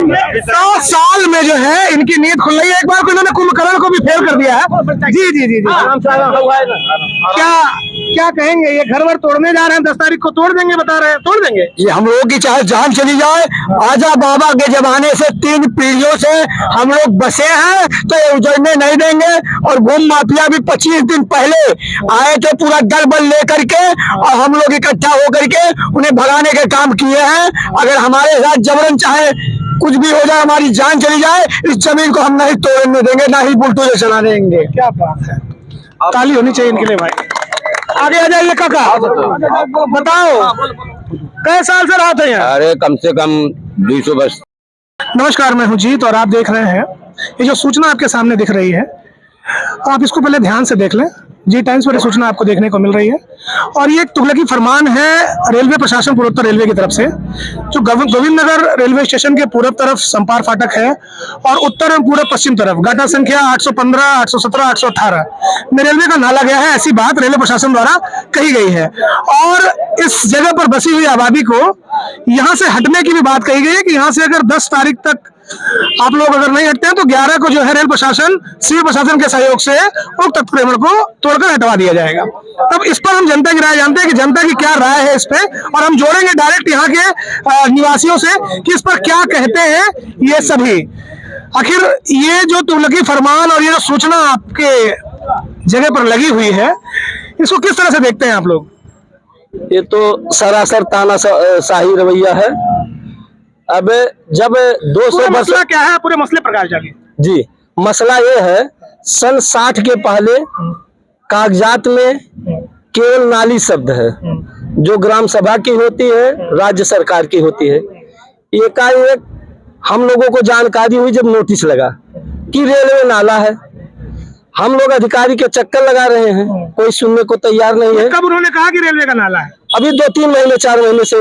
100 साल में जो है इनकी नींद खुल रही है। एक बार को इन्होंने कुंभकर्ण को भी फेल कर दिया है। जी जी जी जी, क्या कहेंगे? ये घर वर तोड़ने जा रहे हैं, 10 तारीख को तोड़ देंगे, बता रहे हैं तोड़ देंगे। ये हम लोगों की चाहे जान चली जाए, आजा बाबा के जमाने से 3 पीढ़ियों से हम लोग बसे हैं, तो ये उजड़ने नहीं देंगे। और भूमि माफिया भी 25 दिन पहले आए थे पूरा दल बल लेकर के, और हम लोग इकट्ठा होकर के उन्हें भगाने के काम किए हैं। अगर हमारे साथ जबरन चाहे कुछ भी हो जाए, हमारी जान चली जाए, इस जमीन को हम नहीं तोड़ने देंगे, ना ही बुलडोजर चलाने देंगे। क्या बात है, ताली होनी चाहिए इनके लिए भाई। आगे आ जाइए काका, बताओ कई साल से रहते हैं? अरे कम से कम 200 वर्ष। नमस्कार, मैं हूं जीत और आप देख रहे हैं ये जो सूचना आपके सामने दिख रही है, आप इसको पहले ध्यान से देख लें। जी टाइम्स पर सूचना आपको देखने को मिल रही है, और ये एक तुगलकी फरमान है रेलवे प्रशासन पूर्वोत्तर रेलवे की तरफ से। जो गोविंद नगर रेलवे स्टेशन के पूर्व तरफ संपार फाटक है, और उत्तर एवं पूर्व पश्चिम तरफ गाटा संख्या 815, 817, 818 में रेलवे का नाला गया है, ऐसी बात रेलवे प्रशासन द्वारा कही गई है। और इस जगह पर बसी हुई आबादी को यहाँ से हटने की भी बात कही गई है कि यहाँ से अगर 10 तारीख तक आप लोग अगर नहीं हटते हैं तो 11 को जो है रेल प्रशासन सिविल प्रशासन के सहयोग से उक्त अतिक्रमण को तोड़कर हटवा दिया जाएगा। तब इस पर हम जनता की राय जानते हैं कि जनता की क्या राय है इस पे, और हम जोड़ेंगे डायरेक्ट यहाँ के निवासियों से कि इस पर क्या कहते हैं ये सभी। आखिर ये जो तुगलकी फरमान और ये जो सूचना आपके जगह पर लगी हुई है, इसको किस तरह से देखते हैं आप लोग? ये तो सरासर तानाशाही रवैया है। अब जब 200 वर्ष, मसला क्या है, पूरे मसले प्रकाश डालिए। जी, मसला ये है, सन 60 के पहले कागजात में केवल नाली शब्द है, जो ग्राम सभा की होती है, राज्य सरकार की होती है। एकाएक हम लोगों को जानकारी हुई जब नोटिस लगा कि रेलवे नाला है। हम लोग अधिकारी के चक्कर लगा रहे हैं, कोई सुनने को तैयार नहीं है। कब उन्होंने कहा कि रेलवे का नाला है? अभी 2-3 महीने 4 महीने से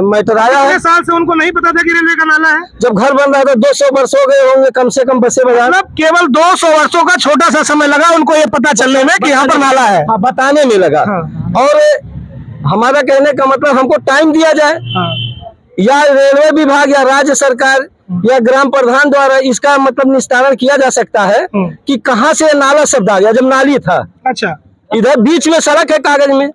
मैटर आया है। साल से उनको नहीं पता था कि रेलवे का नाला है? जब घर बन रहा था 200 वर्ष हो गए होंगे कम से कम बसे बजा। मतलब केवल 200 वर्षों का छोटा सा समय लगा उनको ये पता चलने में कि यहाँ पर नाला है। हाँ, बताने में लगा। और हमारा कहने का मतलब हमको टाइम दिया जाए, या रेलवे विभाग या राज्य सरकार या ग्राम प्रधान द्वारा इसका मतलब निस्तारण किया जा सकता है कि कहाँ से नाला शब्द आ गया जब नाली था। अच्छा, इधर बीच में सड़क है कागज में,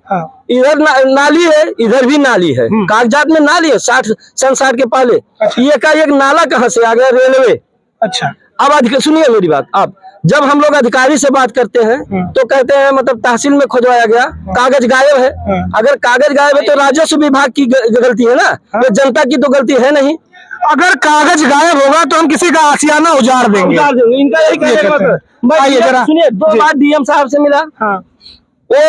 इधर नाली है, इधर भी नाली है, कागजात में नाली है सन 60 के पहले। ये का एक नाला कहाँ से आ गया? रेलवे। अच्छा, अब सुनिए मेरी बात। अब जब हम लोग अधिकारी से बात करते हैं तो कहते हैं मतलब तहसील में खोजवाया गया, कागज गायब है। अगर कागज गायब है तो राजस्व विभाग की गलती है ना, तो जनता की तो गलती है नहीं। अगर कागज गायब होगा तो हम किसी का आशियाना उजाड़ देंगे। इनका यही कहने का मतलब। सुनिए, 2 बार डीएम साहब से मिला, वो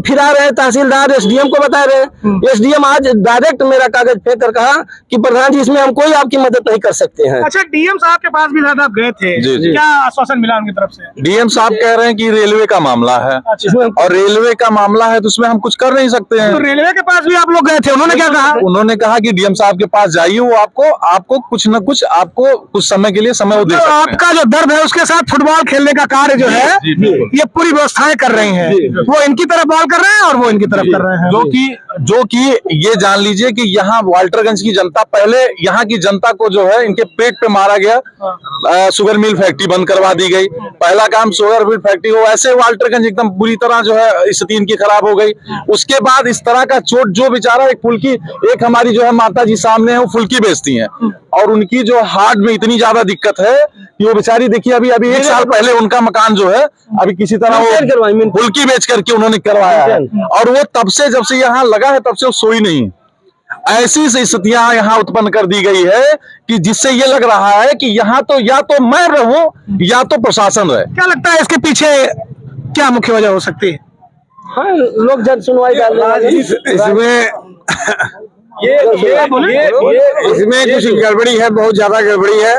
फिरा रहे, तहसीलदार एसडीएम को बता रहे। एसडीएम आज डायरेक्ट मेरा कागज फेंक कर कहा कि प्रधान जी इसमें हम कोई आपकी मदद नहीं कर सकते हैं। अच्छा, डीएम साहब के पास भी आप गए थे? जी। क्या आश्वासन मिला उनकी तरफ से? डीएम साहब कह रहे हैं कि रेलवे का मामला है। अच्छा। और रेलवे का मामला है तो उसमें हम कुछ कर नहीं सकते हैं। तो रेलवे के पास भी आप लोग गए थे, उन्होंने क्या कहा? उन्होंने कहा कि डीएम साहब के पास जाइए, वो आपको कुछ न कुछ, आपको कुछ समय के लिए समय वो दे सकते हैं। आपका जो दर्द है उसके साथ फुटबॉल खेलने का कार्य जो है ये पूरी व्यवस्थाएं कर रही हैं। वो इनकी तरफ बॉल कर रहे हैं और वो इनकी तरफ कर रहे हैं। जो कि ये जान लीजिए कि यहाँ वाल्टरगंज की जनता, पहले यहाँ की जनता को जो है इनके पेट पे मारा गया। शुगर मिल फैक्ट्री बंद करवा दी गई। पहला काम शुगर मिल फैक्ट्री को, ऐसे वाल्टरगंज एकदम बुरी तरह जो है स्थिति इनकी खराब हो गई। उसके बाद इस तरह का चोट, जो बेचारा एक फुल्की, एक हमारी जो है माता जी सामने है, वो फुल्की बेचती हैं, और उनकी जो हार्ट में इतनी ज्यादा दिक्कत है कि वो बेचारी, देखिए अभी 1 साल पहले उनका मकान जो है अभी किसी तरह वो फुल्की बेच करके उन्होंने करवाया है, और वो तब से, जब से यहाँ लगा है तब से वो सोई नहीं। ऐसी स्थितियां यहाँ उत्पन्न कर दी गई है कि जिससे ये लग रहा है कि यहाँ तो या तो मैं रहूं या तो प्रशासन रहे। क्या लगता है इसके पीछे क्या मुख्य वजह हो सकती है? हाँ, लोग जन सुनवाई इसमें इसमें कुछ गड़बड़ी है, बहुत ज्यादा गड़बड़ी है।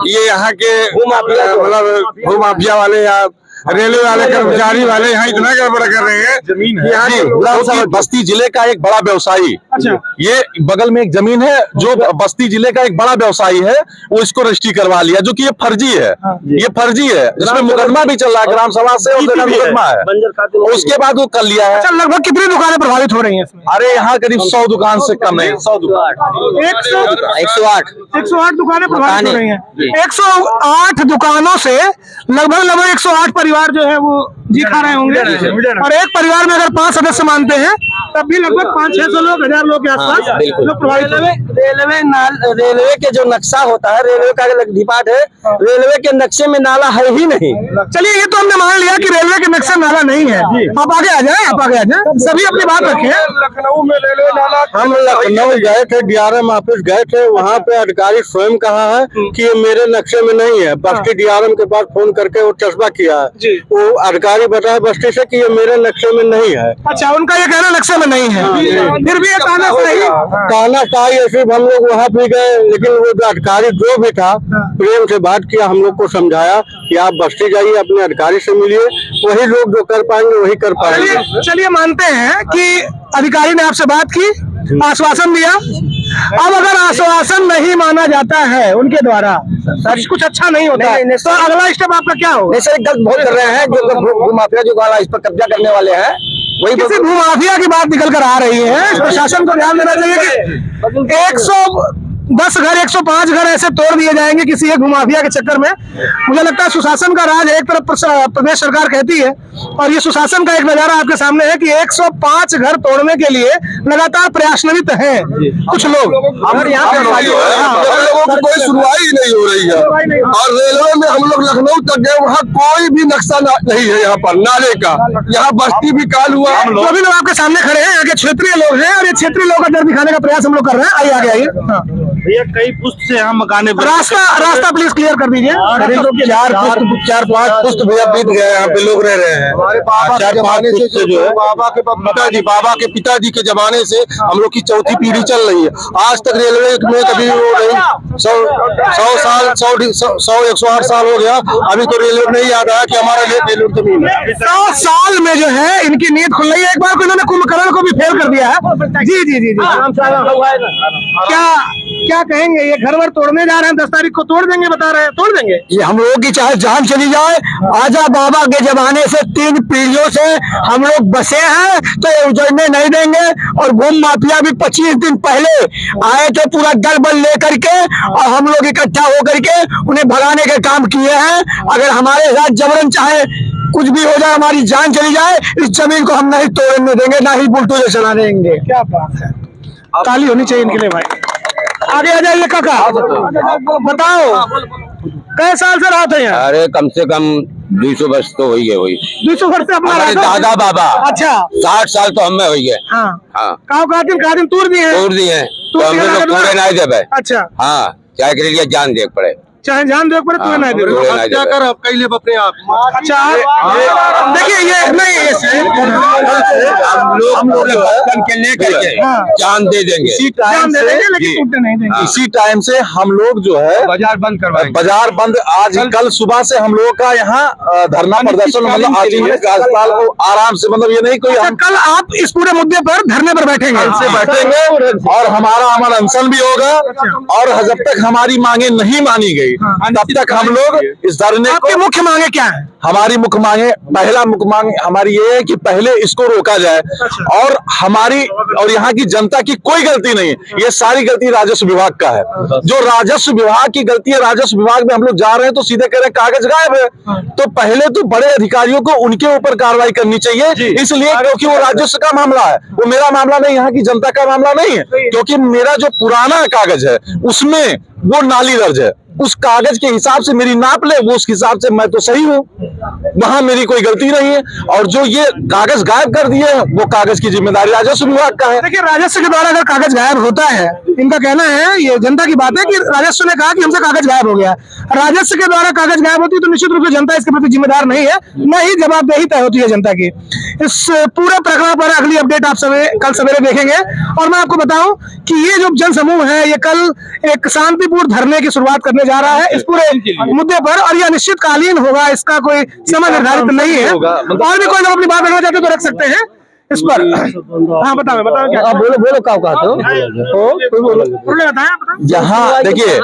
ये यहाँ के मतलब भूमाफिया वाले या रेलवे वाले कर्मचारी वाले यहाँ इतना गड़बड़ कर रहे हैं। जमीन है यहाँ जी, जो कि बस्ती जिले का एक बड़ा व्यवसायी, अच्छा। ये बगल में एक जमीन है जो बस्ती जिले का एक बड़ा व्यवसायी है, वो इसको रजिस्ट्री करवा लिया, जो कि ये फर्जी है। ये फर्जी है, इसमें मुकदमा भी चल रहा है ग्राम सभा से, और मुकदमा है। उसके बाद वो कर लिया है। अच्छा, लगभग कितनी दुकानें प्रभावित हो रही हैं इसमें? अरे यहाँ करीब 100 दुकान से कम नहीं, 100 दुकान, 108 दुकानें प्रभावित हो रही हैं। 108 दुकानों से लगभग 108 परिवार जो है वो जी खा रहे होंगे, और एक परिवार में अगर 5 सदस्य मानते हैं तब भी लगभग 500-600 लोग, 1000 लोग के आसपास लोग प्रभावित हो। रेलवे के जो नक्शा होता है, रेलवे का डिपार्ट है, रेलवे के नक्शे में नाला है ही नहीं। चलिए, ये तो हमने मान लिया कि रेलवे के नक्शे नाला नहीं है। आप आगे आ जाए, आप आगे आ जाए, सभी अपनी बात रखें। लखनऊ में रेलवे नाला, हम लखनऊ गए थे, DRM ऑफिस गए थे, वहाँ पे अधिकारी स्वयं कहा है कि ये मेरे नक्शे में नहीं है। बस्ती DRM के पास फोन करके वो चस्पा किया है, वो अधिकारी बताया बस्ती से कि ये मेरे नक्शे में नहीं है। अच्छा, उनका ये कहना नक्शे में नहीं है, फिर भी ये तानाशाही ऐसे हम लोग वहाँ भी गए, लेकिन वो जो अधिकारी जो भी था प्रेम से बात किया, हम लोग को समझाया कि आप बस्ती जाइए, अपने अधिकारी से मिलिए, वही लोग जो कर पाएंगे वही कर पाएंगे। चलिए मानते हैं कि अधिकारी ने आपसे बात की, आश्वासन दिया। अब अगर आश्वासन नहीं माना जाता है उनके द्वारा, कुछ अच्छा नहीं होता है, तो अगला स्टेप आपका क्या होगा? ऐसे गलत बहुत कर रहे हैं जो भूमाफिया जो इस पर कब्जा करने वाले हैं, वही किसी भूमाफिया की बात निकल कर आ रही है। प्रशासन को ध्यान देना चाहिए कि 110 घर, 105 घर ऐसे तोड़ दिए जाएंगे किसी एक भूमाफिया के चक्कर में। मुझे लगता है सुशासन का राज एक तरफ प्रदेश सरकार कहती है, और ये सुशासन का एक नजारा आपके सामने है कि 105 घर तोड़ने के लिए लगातार प्रयासनित हैं कुछ लोग। हमारे यहाँ पे लोगों की कोई सुनवाई नहीं हो रही है, और रेलवे में हम लोग लखनऊ तक गए, वहाँ कोई भी नक्शा नहीं है यहाँ पर नाले का। यहाँ बस्ती भी काल हुआ। सभी लोग आपके सामने खड़े हैं, यहाँ के क्षेत्रीय लोग हैं, और ये क्षेत्रीय लोग का दर्द दिखाने का प्रयास हम लोग कर रहे हैं। आइए आगे आइए। भैया कई पुस्त से हम मकाने रास्ता प्लीज क्लियर कर दीजिए। 4-5 पुस्त भैया बीत गए, यहाँ पे लोग रह रहे हैं। हमारे बाबा के जमाने से जो है, बाबा के पिताजी के जमाने से हम लोग की चौथी पीढ़ी चल रही है। आज तक रेलवे में कभी वो नहीं, 100 साल 108 साल हो गया, अभी तो रेलवे नहीं याद आया कि हमारा रेलवे जमीन है। 100 साल में जो है इनकी नींद खुल रही है। एक बार को इन्होंने कुंभकर्ण को भी फेल कर दिया है। जी जी जी जी, क्या कहेंगे? ये घर वर तोड़ने जा रहे हैं, 10 तारीख को तोड़ देंगे, बता रहे हैं, तोड़ देंगे। ये हम लोगों की चाहे जान चली जाए, आजा बाबा के जमाने से 3 पीढ़ियों से हम लोग बसे हैं, तो ये उजड़ने नहीं देंगे। और भूमि माफिया भी 25 दिन पहले आए थे पूरा दल बल लेकर के, और हम लोग इकट्ठा होकर के उन्हें भगाने के काम किए हैं। अगर हमारे साथ जबरन चाहे कुछ भी हो जाए, हमारी जान चली जाए, इस जमीन को हम नहीं तोड़ने देंगे, ना ही बुलडोजर चला देंगे। क्या बात है, ताली होनी चाहिए इनके लिए भाई। आगे आ जाइए काका, बताओ कई साल से रहते हैं? अरे कम से कम 200 वर्ष तो हो ही गए। 200 वर्ष से अपना हमारे दादा बाबा। अच्छा, 60 साल तो हमें हो ही गए। हाँ हाँ, कादिन तोड़ दिए हैं, तोड़ दिए तो हम लोग तोड़े नहीं दे भाई। अच्छा, हाँ, चाहे के लिए जान दे पड़े, चाहे जान दो पड़े, तुम्हें नहीं दे। क्या कर अपने आप? अच्छा, देखिए ये नहीं, हम लोग के लेकर के जान दे देंगे। जान दे देंगे, लेकिन टूटने नहीं देंगे। इसी टाइम से हम लोग जो है बाजार बंद करवाएंगे। बाजार बंद। आज कल सुबह से हम लोगों का यहाँ धरना प्रदर्शन, मतलब आज ही राज्यपाल को आराम से, मतलब ये नहीं कोई हम कल आप इस पूरे मुद्दे पर धरने पर बैठेंगे? से बैठेंगे, और हमारा अमन अनशन भी होगा, और जब तक हमारी मांगे नहीं मानी गई तब तक हम लोग इस धरने आपकी को। मुख्य मांगे क्या है? हमारी मुख्य मांगे, पहला मुख्य मांग हमारी ये है कि पहले इसको रोका जाए, और हमारी और यहाँ की जनता की कोई गलती नहीं है, ये सारी गलती राजस्व विभाग का है। जो राजस्व विभाग की गलती है, राजस्व विभाग में हम लोग जा रहे हैं तो सीधे कह रहे हैं कागज गायब है। तो पहले तो बड़े अधिकारियों को उनके ऊपर कार्रवाई करनी चाहिए, इसलिए क्योंकि वो राजस्व का मामला है, वो मेरा मामला नहीं, यहाँ की जनता का मामला नहीं है। क्योंकि मेरा जो पुराना कागज है उसमें वो नाली दर्ज है, उस कागज के हिसाब से मेरी नाप ले, वो उस हिसाब से मैं तो सही हूँ, वहां मेरी कोई गलती नहीं है। और जो ये कागज गायब कर दिए वो कागज की जिम्मेदारी राजस्व विभाग का है। देखिए, राजस्व के द्वारा अगर कागज गायब होता है, इनका कहना है, ये जनता की बात है कि राजस्व ने कहा कि हमसे कागज गायब हो गया। राजस्व के द्वारा कागज गायब होती है तो निश्चित रूप से जनता इसके प्रति जिम्मेदार नहीं है, न ही जवाबदेही तय होती है जनता की। इस पूरे प्रकरण पर अगली अपडेट आप कल सवेरे देखेंगे। और मैं आपको बताऊं कि ये जो जन समूह है, ये कल एक शांतिपूर्ण धरने की शुरुआत करने जा रहा है इस पूरे मुद्दे पर, और यह निश्चितकालीन होगा, इसका कोई समय निर्धारित नहीं है। और भी कोई लोग अपनी बात रखना चाहते तो रख सकते हैं इस पर। हाँ बताओ क्या बोलो क्या कहते हो? यहाँ देखिए,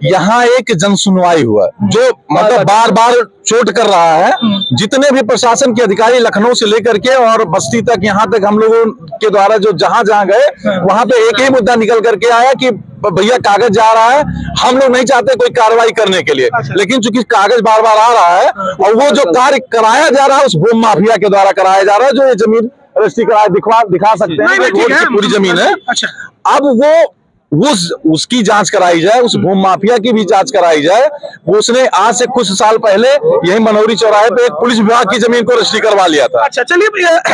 यहाँ एक जन सुनवाई हुआ जो मतलब बार बार चोट कर रहा है। जितने भी प्रशासन के अधिकारी लखनऊ से लेकर के और बस्ती तक, यहाँ तक हम लोगों के द्वारा जो जहां गए वहां पे एक ही मुद्दा निकल करके आया कि भैया कागज जा रहा है, हम लोग नहीं चाहते कोई कार्रवाई करने के लिए, लेकिन चूंकि कागज बार बार आ रहा है और वो जो कार्य कराया जा रहा है उस भूमि माफिया के द्वारा कराया जा रहा है, जो ये जमीन रजिस्ट्री कराया दिखा सकते हैं पूरी जमीन है। अब वो उसकी जांच कराई जाए, उस भूमि माफिया की भी जांच कराई जाए। वो उसने आज से कुछ साल पहले यही मनोरी चौराहे पे एक पुलिस विभाग की जमीन को रजिस्ट्री करवा लिया था। अच्छा चलिए,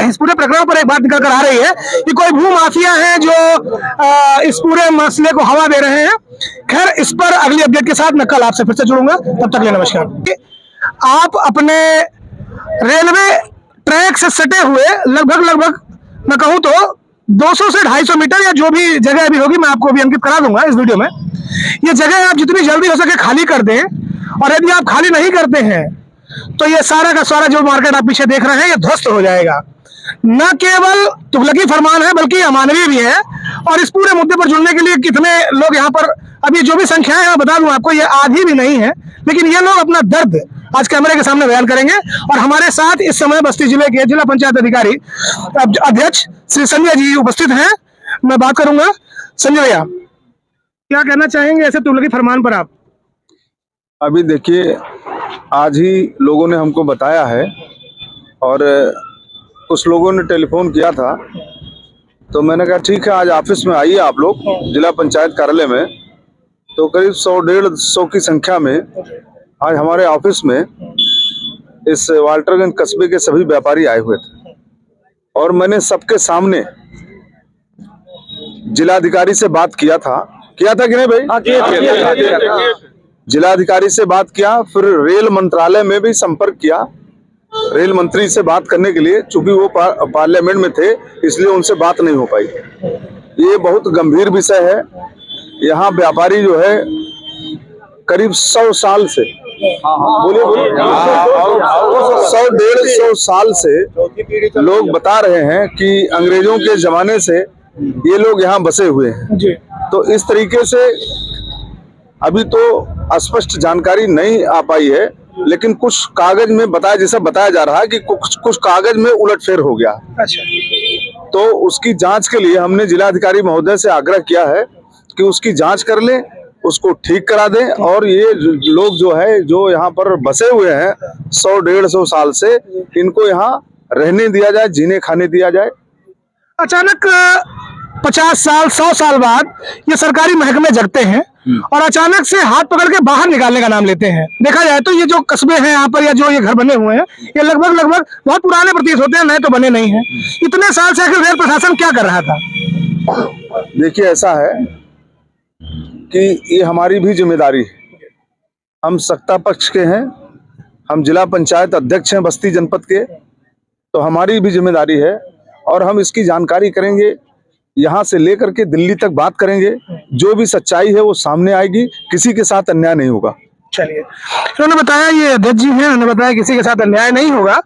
इस पूरे प्रकरण पर एक बात निकल कर आ रही है कि कोई भू माफिया है जो इस पूरे मसले को हवा दे रहे हैं। खैर, इस पर अगली अपडेट के साथ मैं कल आपसे फिर से जुड़ूंगा। तब तक लिए नमस्कार। आप अपने रेलवे ट्रैक से सटे हुए लगभग मैं कहूँ तो 200 से 250 मीटर या जो भी जगह अभी होगी मैं आपको अभी अंकित करा दूंगा इस वीडियो में। ये जगह आप जितनी जल्दी हो सके खाली कर दें, और यदि आप खाली नहीं करते हैं तो ये सारा का सारा जो मार्केट आप पीछे देख रहे हैं ये ध्वस्त हो जाएगा। न केवल तुगलकी फरमान है बल्कि अमानवीय भी है। और इस पूरे मुद्दे पर जुड़ने के लिए कितने लोग यहाँ पर, अभी जो भी संख्याएं मैं बता दूं आपको, ये आधी भी नहीं है, लेकिन ये लोग अपना दर्द आज कैमरे के सामने बयान करेंगे। और हमारे साथ इस समय बस्ती जिले के जिला पंचायत अधिकारी अध्यक्ष श्री संजय जी उपस्थित हैं। मैं बात करूंगा। संजय भैया, क्या कहना चाहेंगे ऐसे तुगलकी फरमान पर आप? अभी देखिए, आज ही लोगों ने हमको बताया है और कुछ लोगों ने टेलीफोन किया था, तो मैंने कहा ठीक है, आज ऑफिस में आइए आप लोग जिला पंचायत कार्यालय में। तो करीब 100-150 की संख्या में आज हमारे ऑफिस में इस वाल्टरगंज कस्बे के सभी व्यापारी आए हुए थे, और मैंने सबके सामने जिलाधिकारी से बात किया था कि नहीं भाई? जिलाधिकारी से बात किया, फिर रेल मंत्रालय में भी संपर्क किया, रेल मंत्री से बात करने के लिए, चूंकि वो पार्लियामेंट में थे इसलिए उनसे बात नहीं हो पाई। ये बहुत गंभीर विषय है। यहाँ व्यापारी जो है करीब 100 साल से, बोलिए 100-150 साल से लोग बता रहे हैं कि अंग्रेजों के जमाने से ये लोग यहाँ बसे हुए हैं। तो इस तरीके से अभी तो स्पष्ट जानकारी नहीं आ पाई है, लेकिन कुछ कागज में बताया जा रहा है कि कुछ कागज में उलटफेर हो गया। अच्छा। तो उसकी जांच के लिए हमने जिलाधिकारी महोदय से आग्रह किया है कि उसकी जांच कर लें, उसको ठीक करा दें, और ये लोग जो यहाँ पर बसे हुए हैं 100-150 साल से, इनको यहाँ रहने दिया जाए, जीने खाने दिया जाए। अचानक 50 साल 100 साल बाद ये सरकारी महकमे जगते हैं और अचानक से हाथ पकड़ के बाहर निकालने का नाम लेते हैं। देखा जाए तो ये जो कस्बे हैं यहाँ पर या जो ये घर बने हुए हैं, ये लगभग बहुत पुराने प्रतीत होते हैं, नए तो बने नहीं हैं। इतने साल से आखिर रेल प्रशासन क्या कर रहा था? देखिए, ऐसा है कि ये हमारी भी जिम्मेदारी है। हम सत्ता पक्ष के हैं, हम जिला पंचायत अध्यक्ष हैं बस्ती जनपद के, तो हमारी भी जिम्मेदारी है और हम इसकी जानकारी करेंगे, यहाँ से लेकर के दिल्ली तक बात करेंगे। जो भी सच्चाई है वो सामने आएगी, किसी के साथ अन्याय नहीं होगा। चलिए, उन्होंने बताया, ये अध्यक्ष जी हैं, उन्होंने बताया किसी के साथ अन्याय नहीं होगा।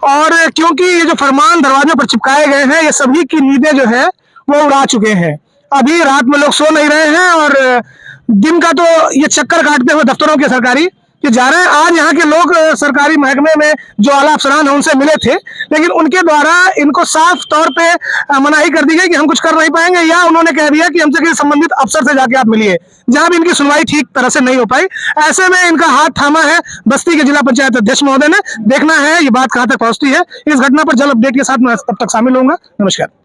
और क्योंकि ये जो फरमान दरवाजों पर चिपकाए गए हैं, ये सभी की नींदें जो है वो उड़ा चुके हैं। अभी रात में लोग सो नहीं रहे हैं और दिन का तो ये चक्कर काटते हुए दफ्तरों के सरकारी ये जा रहे हैं। आज यहाँ के लोग सरकारी महकमे में जो आला अफसरान है उनसे मिले थे, लेकिन उनके द्वारा इनको साफ तौर पे मनाही कर दी गई कि हम कुछ कर नहीं पाएंगे, या उन्होंने कह दिया कि हमसे किसी संबंधित अफसर से जाके आप मिलिए, जहां भी इनकी सुनवाई ठीक तरह से नहीं हो पाई। ऐसे में इनका हाथ थामा है बस्ती के जिला पंचायत अध्यक्ष महोदय ने। देखना है ये बात कहां तक पहुंचती है। इस घटना पर जल्द अपडेट के साथ मैं तब तक शामिल होऊंगा। नमस्कार।